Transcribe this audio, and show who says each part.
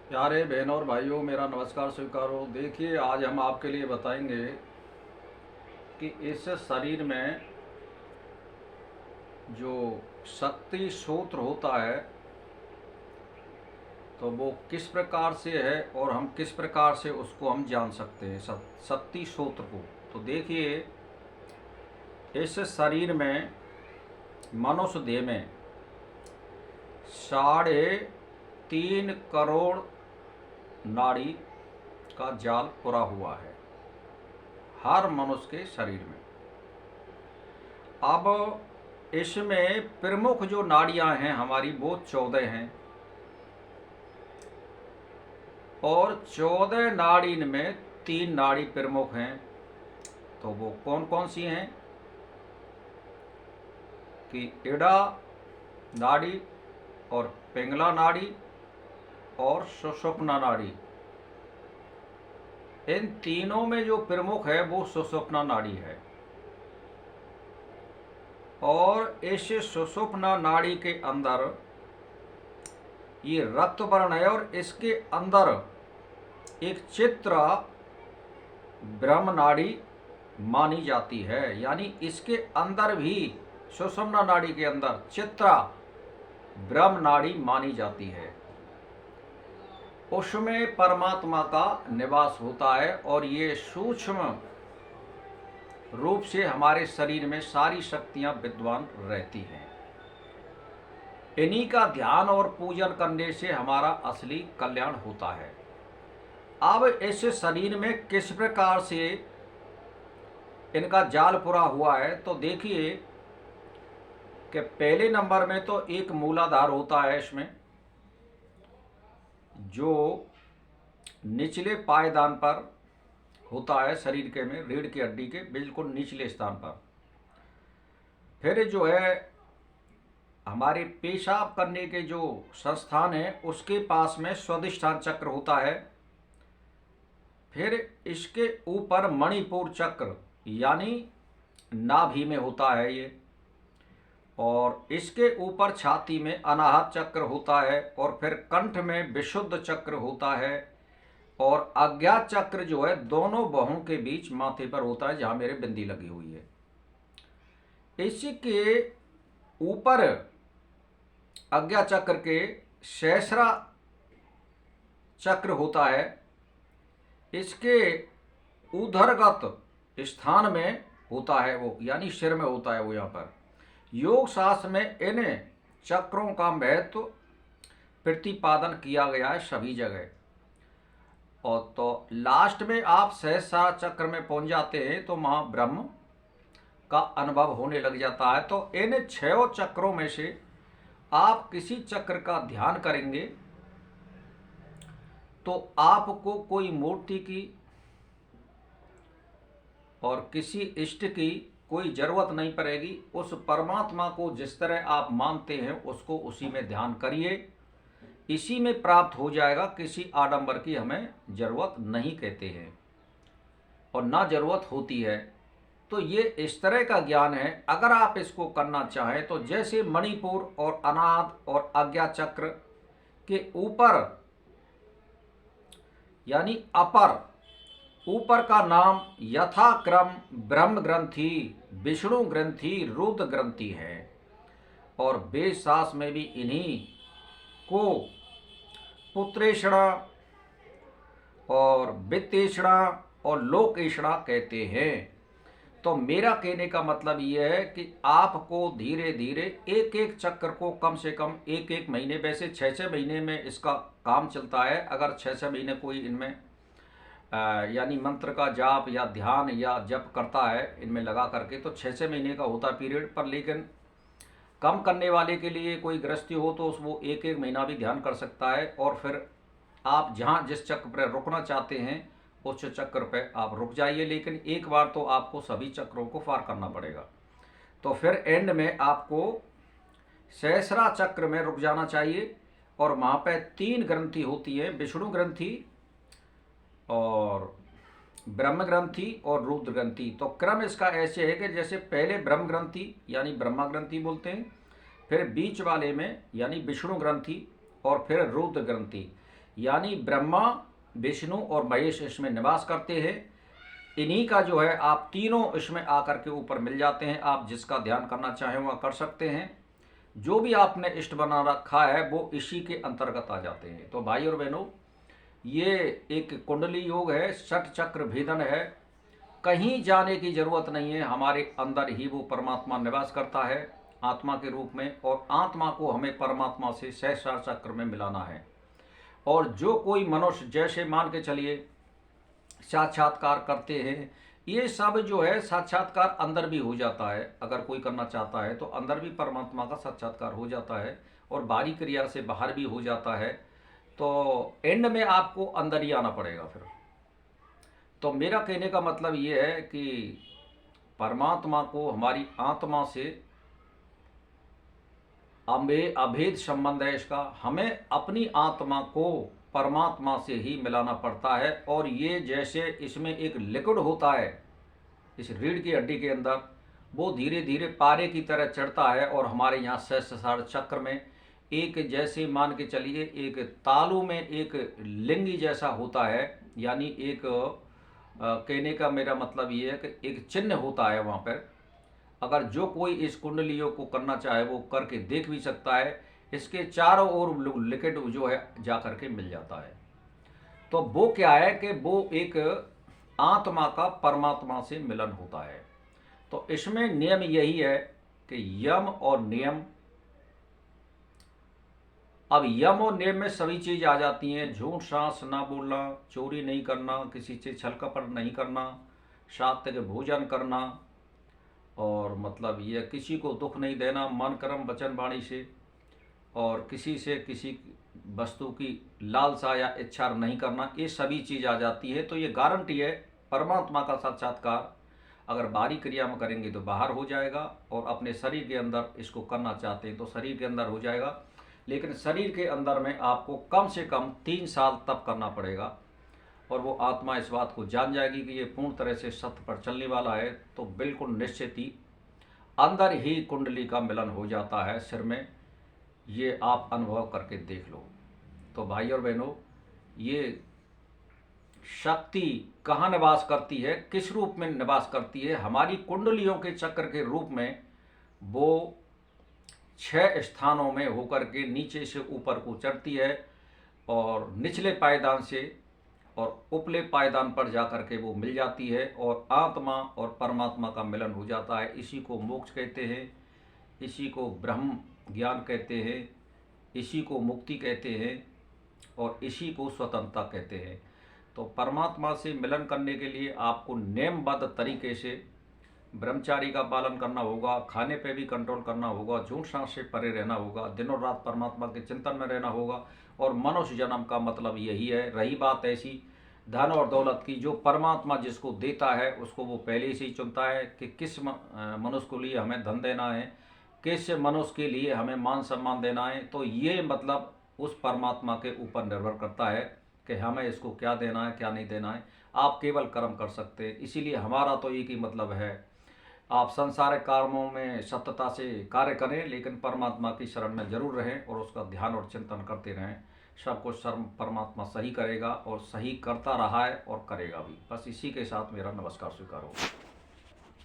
Speaker 1: प्यारे बहनों और भाइयों, मेरा नमस्कार स्वीकारो। देखिए, आज हम आपके लिए बताएंगे कि इस शरीर में जो शक्ति सूत्र होता है तो वो किस प्रकार से है और हम किस प्रकार से उसको हम जान सकते हैं शक्ति सूत्र को। तो देखिए, इस शरीर में, मनुष्य देह में 3.5 करोड़ नाड़ी का जाल पुरा हुआ है हर मनुष्य के शरीर में। अब इसमें प्रमुख जो नाड़ियां हैं हमारी, वो 14 हैं और 14 नाड़ी में 3 नाड़ी प्रमुख हैं। तो वो कौन कौन सी हैं कि इड़ा नाड़ी और पिंगला नाड़ी और सुषुम्ना नाड़ी। इन तीनों में जो प्रमुख है वो सुषुम्ना नाड़ी है और इस सुषुम्ना नाड़ी के अंदर ये रक्त वर्ण है और इसके अंदर एक चित्र ब्रह्म नाड़ी मानी जाती है। यानी इसके अंदर भी, सुषुम्ना नाड़ी के अंदर चित्रा ब्रह्म नाड़ी मानी जाती है। उसमें परमात्मा का निवास होता है और ये सूक्ष्म रूप से हमारे शरीर में सारी शक्तियां विद्वान रहती हैं। इन्हीं का ध्यान और पूजन करने से हमारा असली कल्याण होता है। अब इस शरीर में किस प्रकार से इनका जाल पूरा हुआ है, तो देखिए कि पहले नंबर में तो एक मूलाधार होता है इसमें, जो निचले पायदान पर होता है, शरीर के में रीढ़ की हड्डी के बिल्कुल निचले स्थान पर। फिर जो है हमारे पेशाब करने के जो संस्थान है उसके पास में स्वादिष्ठान चक्र होता है। फिर इसके ऊपर मणिपुर चक्र यानी नाभि में होता है ये, और इसके ऊपर छाती में अनाहत चक्र होता है, और फिर कंठ में विशुद्ध चक्र होता है, और अज्ञात चक्र जो है दोनों बाहों के बीच माथे पर होता है, जहां मेरे बिंदी लगी हुई है। इसी के ऊपर अज्ञा चक्र के सहस्रा चक्र होता है। इसके उदरगत स्थान में होता है वो, यानी सिर में होता है वो। यहाँ पर योग शास्त्र में इन चक्रों का महत्व प्रतिपादन किया गया है सभी जगह। और तो लास्ट में आप सहस्रा चक्र में पहुंच जाते हैं तो वहां ब्रह्म का अनुभव होने लग जाता है। तो इन 6 चक्रों में से आप किसी चक्र का ध्यान करेंगे तो आपको कोई मूर्ति की और किसी इष्ट की कोई जरूरत नहीं पड़ेगी। उस परमात्मा को जिस तरह आप मानते हैं उसको उसी में ध्यान करिए, इसी में प्राप्त हो जाएगा। किसी आडंबर की हमें जरूरत नहीं कहते हैं और ना जरूरत होती है। तो ये इस तरह का ज्ञान है। अगर आप इसको करना चाहें तो जैसे मणिपुर और अनाद और आज्ञा चक्र के ऊपर यानी अपर, ऊपर का नाम यथाक्रम ब्रह्म ग्रंथि, विष्णु ग्रंथि, रुद्र ग्रंथि है, और वेद शास्त्र में भी इन्हीं को पुत्रेषणा और वित्तेषणा और लोकेषणा कहते हैं। तो मेरा कहने का मतलब यह है कि आपको धीरे धीरे एक एक चक्र को कम से कम एक एक महीने, वैसे 6-6 महीने में इसका काम चलता है। अगर 6-6 महीने कोई इनमें यानी मंत्र का जाप या ध्यान या जप करता है इनमें लगा करके, तो 6-6 महीने का होता है पीरियड पर। लेकिन कम करने वाले के लिए कोई गृहस्थी हो तो वो एक एक महीना भी ध्यान कर सकता है, और फिर आप जहाँ जिस चक्र पर रुकना चाहते हैं उस चक्र पे आप रुक जाइए। लेकिन एक बार तो आपको सभी चक्रों को पार करना पड़ेगा। तो फिर एंड में आपको सहस्रा चक्र में रुक जाना चाहिए, और वहाँ पे 3 ग्रंथि होती है, विष्णु ग्रंथि और ब्रह्म ग्रंथि और रुद्र ग्रंथि। तो क्रम इसका ऐसे है कि जैसे पहले ब्रह्म ग्रंथि यानी ब्रह्मा ग्रंथि बोलते हैं, फिर बीच वाले में यानी विष्णु ग्रंथि, और फिर रुद्र ग्रंथि। यानी ब्रह्मा, विष्णु और महेश इसमें निवास करते हैं। इन्हीं का जो है आप तीनों इसमें आकर के ऊपर मिल जाते हैं। आप जिसका ध्यान करना चाहें वह कर सकते हैं। जो भी आपने इष्ट बना रखा है वो इसी के अंतर्गत आ जाते हैं। तो भाई और बहनों, ये एक कुंडली योग है, षट चक्र भेदन है। कहीं जाने की जरूरत नहीं है, हमारे अंदर ही वो परमात्मा निवास करता है आत्मा के रूप में, और आत्मा को हमें परमात्मा से सहस्रार चक्र में मिलाना है। और जो कोई मनुष्य, जैसे मान के चलिए साक्षात्कार करते हैं, ये सब जो है साक्षात्कार अंदर भी हो जाता है। अगर कोई करना चाहता है तो अंदर भी परमात्मा का साक्षात्कार हो जाता है और बाहरी क्रिया से बाहर भी हो जाता है। तो एंड में आपको अंदर ही आना पड़ेगा फिर। तो मेरा कहने का मतलब ये है कि परमात्मा को हमारी आत्मा से अभेद संबंध है इसका। हमें अपनी आत्मा को परमात्मा से ही मिलाना पड़ता है। और ये जैसे इसमें एक लिक्विड होता है इस रीढ़ की हड्डी के अंदर, वो धीरे धीरे पारे की तरह चढ़ता है और हमारे यहाँ सहस्रार चक्र में एक, जैसे मान के चलिए एक तालू में एक लिंगी जैसा होता है, यानी एक कहने का मेरा मतलब ये है कि एक चिन्ह होता है वहाँ पर। अगर जो कोई इस कुंडलियों को करना चाहे वो करके देख भी सकता है। इसके चारों ओर लिक्विड जो है जा करके मिल जाता है। तो वो क्या है कि वो एक आत्मा का परमात्मा से मिलन होता है। तो इसमें नियम यही है कि यम और नियम। अब यम और नियम में सभी चीज आ जाती हैं। झूठ सांस ना बोलना, चोरी नहीं करना, किसी से छल कपट नहीं करना, सात्विक भोजन करना, और मतलब ये किसी को दुख नहीं देना मन कर्म वचन वाणी से, और किसी से किसी वस्तु की लालसा या इच्छा नहीं करना, ये सभी चीज़ आ जाती है। तो ये गारंटी है परमात्मा का साक्षात्कार अगर बाहरी क्रिया में करेंगे तो बाहर हो जाएगा, और अपने शरीर के अंदर इसको करना चाहते हैं तो शरीर के अंदर हो जाएगा। लेकिन शरीर के अंदर में आपको कम से कम 3 साल तप करना पड़ेगा, और वो आत्मा इस बात को जान जाएगी कि ये पूर्ण तरह से सत्य पर चलने वाला है। तो बिल्कुल निश्चित ही अंदर ही कुंडली का मिलन हो जाता है सिर में। ये आप अनुभव करके देख लो। तो भाई और बहनों, ये शक्ति कहाँ निवास करती है, किस रूप में निवास करती है? हमारी कुंडलियों के चक्र के रूप में वो 6 स्थानों में होकर के नीचे से ऊपर को चढ़ती है, और निचले पायदान से और उपले पायदान पर जाकर के वो मिल जाती है, और आत्मा और परमात्मा का मिलन हो जाता है। इसी को मोक्ष कहते हैं, इसी को ब्रह्म ज्ञान कहते हैं, इसी को मुक्ति कहते हैं, और इसी को स्वतंत्रता कहते हैं। तो परमात्मा से मिलन करने के लिए आपको नियमबद्ध तरीके से ब्रह्मचारी का पालन करना होगा, खाने पे भी कंट्रोल करना होगा, झूठ सांस से परे रहना होगा, दिनों रात परमात्मा के चिंतन में रहना होगा। और मनुष्य जन्म का मतलब यही है। रही बात ऐसी धन और दौलत की, जो परमात्मा जिसको देता है उसको वो पहले से ही चुनता है कि किस मनुष्य के लिए हमें धन देना है, किस मनुष्य के लिए हमें मान सम्मान देना है। तो ये मतलब उस परमात्मा के ऊपर निर्भर करता है कि हमें इसको क्या देना है क्या नहीं देना है। आप केवल कर्म कर सकते हैं। इसीलिए हमारा तो एक ही मतलब है, आप संसारिक कर्मों में सत्यता से कार्य करें, लेकिन परमात्मा की शरण में जरूर रहें और उसका ध्यान और चिंतन करते रहें। सब कुछ सर्व परमात्मा सही करेगा, और सही करता रहा है और करेगा भी। बस इसी के साथ मेरा नमस्कार स्वीकार हो।